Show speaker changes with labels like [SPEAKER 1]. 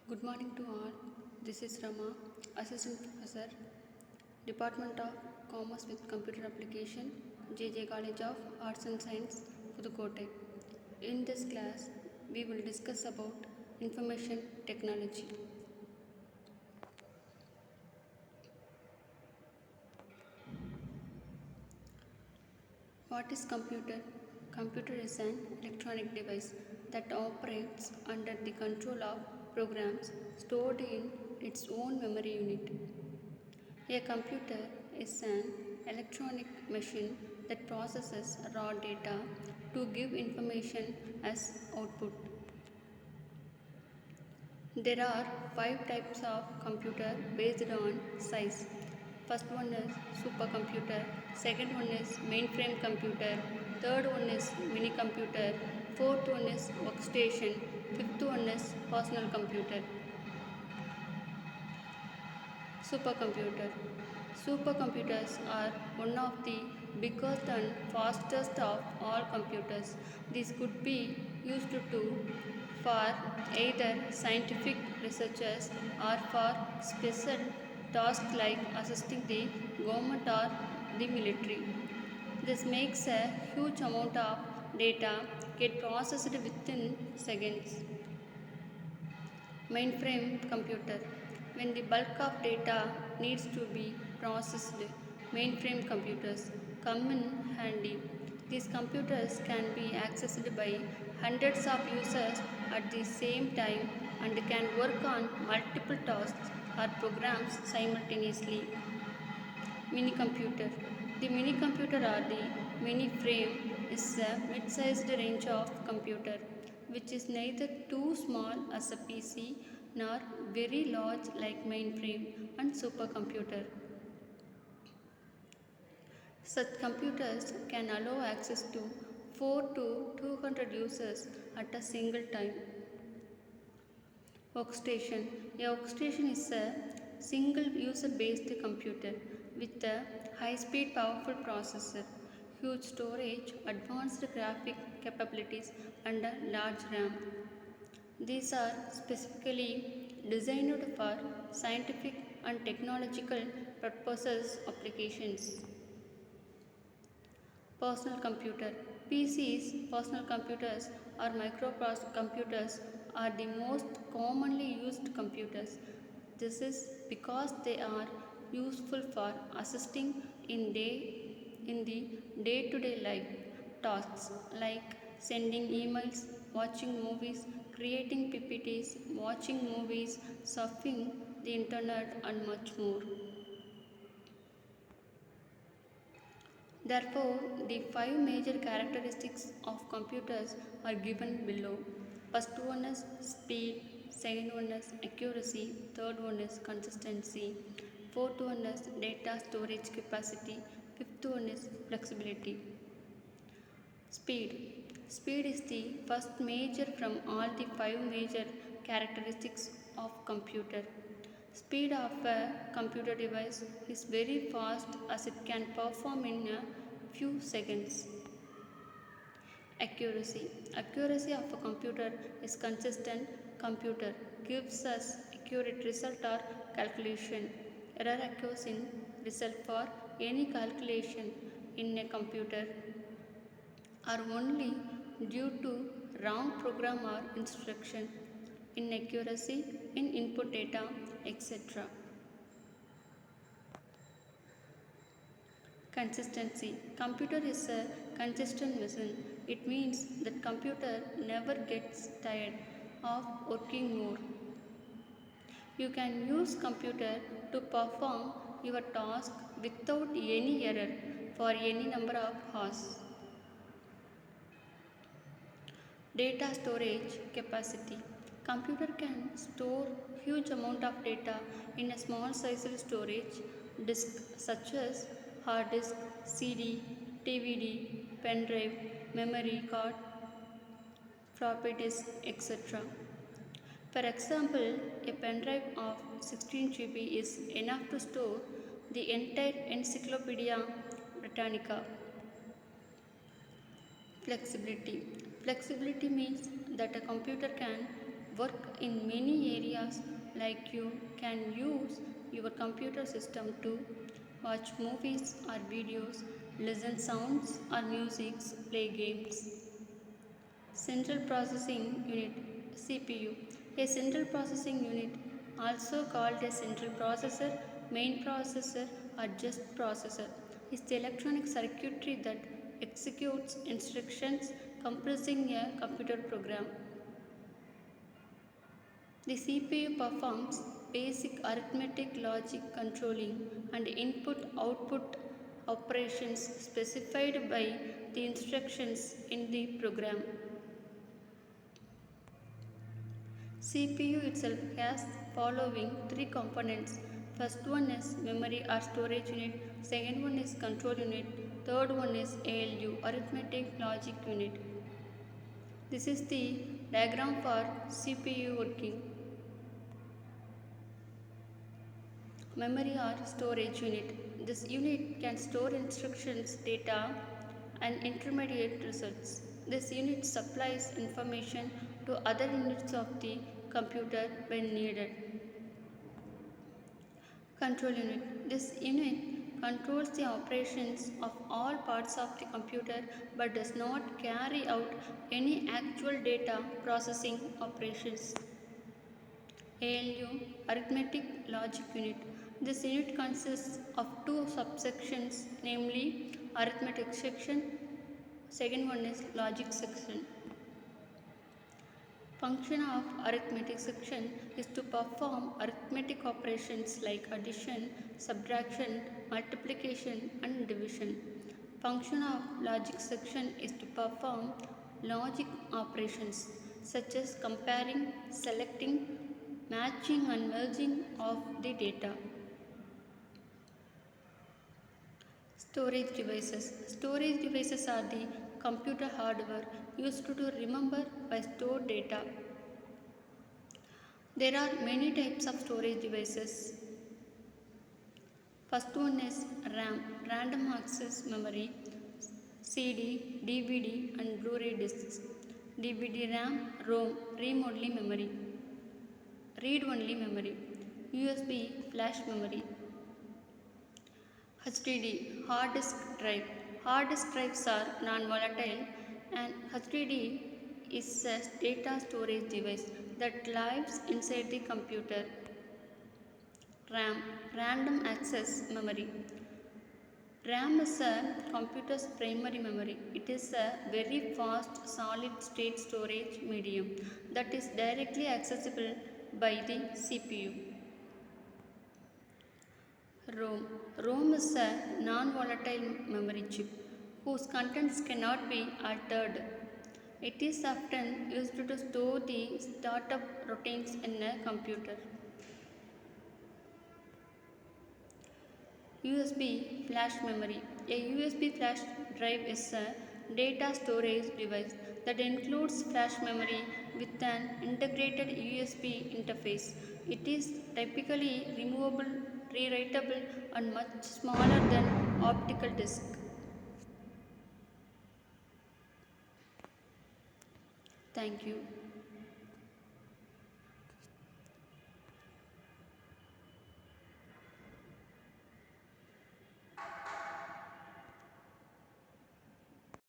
[SPEAKER 1] Good morning to all. This is Rama, Assistant Professor, Department of Commerce with Computer Application, JJ College of Arts and Science, Pudukkottai. In this class, we will discuss about information technology. What is computer? Computer is an electronic device that operates under the control of programs stored in its own memory unit. A computer is an electronic machine that processes raw data to give information as output. There are 5 types of computer based on size. First one is supercomputer, second one is mainframe computer, third one is mini computer, fourth one is workstation, fifth one is personal computer. Supercomputer. Supercomputers are one of the biggest and fastest of all computers. These could be used for either scientific researchers or for special tasks like assisting the government or the military. This makes a huge amount of data get processed within seconds. Mainframe computer. When the bulk of data needs to be processed, mainframe computers come in handy. These computers can be accessed by hundreds of users at the same time and can work on multiple tasks or programs simultaneously. Mini computer. The mini computer or the mini frame is a mid-sized range of computer which is neither too small as a PC nor very large like mainframe and supercomputer. Such computers can allow access to 4 to 200 users at a single time. Workstation. A workstation is a single user based computer with a high speed powerful processor, huge storage, advanced graphic capabilities, and a large RAM. These are specifically designed for scientific and technological purposes applications. Personal computer. PCs, personal computers, or microcomputers are the most commonly used computers. This is because they are useful for assisting in the day-to-day life tasks like sending emails, watching movies, creating PPTs, watching movies, surfing the internet, and much more. Therefore, the 5 major characteristics of computers are given below. First one is speed, second one is accuracy, third one is consistency, fourth one is data storage capacity, fifth one is flexibility. Speed. Speed is the first major from all the 5 major characteristics of computer. Speed of a computer device is very fast as it can perform in a few seconds. Accuracy. Accuracy of a computer is consistent. Computer gives us accurate result or calculation. Error occurs in result for any calculation in a computer are only due to wrong program or instruction, inaccuracy in input data, etc. Consistency. Computer is a consistent machine. It means that computer never gets tired of working more. You can use computer to perform your task without any error for any number of hours. Data storage capacity. Computer can store huge amount of data in a small sized storage disk such as hard disk, CD, DVD, pen drive, memory card, floppy disk, etc. For example, a pen drive of 16 GB is enough to store the entire Encyclopedia Britannica. Flexibility. Flexibility means that a computer can work in many areas, like you can use your computer system to watch movies or videos, listen sounds or music, play games. Central Processing Unit CPU. A central processing unit, also called a central processor, main processor, or just processor, is the electronic circuitry that executes instructions comprising a computer program. The CPU performs basic arithmetic logic controlling and input-output operations specified by the instructions in the program. CPU itself has following three components. First one is memory or storage unit, second one is control unit, third one is ALU, arithmetic logic unit. This is the diagram for CPU working. Memory or storage unit. This unit can store instructions, data, and intermediate results. This unit supplies information to other units of the computer when needed. Control unit. This unit controls the operations of all parts of the computer but does not carry out any actual data processing operations. ALU, arithmetic logic unit. This unit consists of two subsections, namely arithmetic section, second one is logic section. Function of arithmetic section is to perform arithmetic operations like addition, subtraction, multiplication and division. Function of logic section is to perform logic operations such as comparing, selecting, matching and merging of the data. Storage devices. Storage devices are the computer hardware used to remember or store data. There are many types of storage devices. First one is RAM, random access memory, CD, DVD and Blu-ray discs. DVD RAM, ROM, read-only memory. Read-only memory. USB flash memory. HDD, hard disk drive. Hard disk drives are non-volatile and HDD is a data storage device that lives inside the computer. RAM, random access memory. RAM is a computer's primary memory. It is a very fast solid state storage medium that is directly accessible by the CPU. ROM. ROM is a non-volatile memory chip whose contents cannot be altered. It is often used to store the startup routines in a computer. USB flash memory. A USB flash drive is a data storage device that includes flash memory with an integrated USB interface. It is typically removable, rewritable and much smaller than optical disk. Thank you.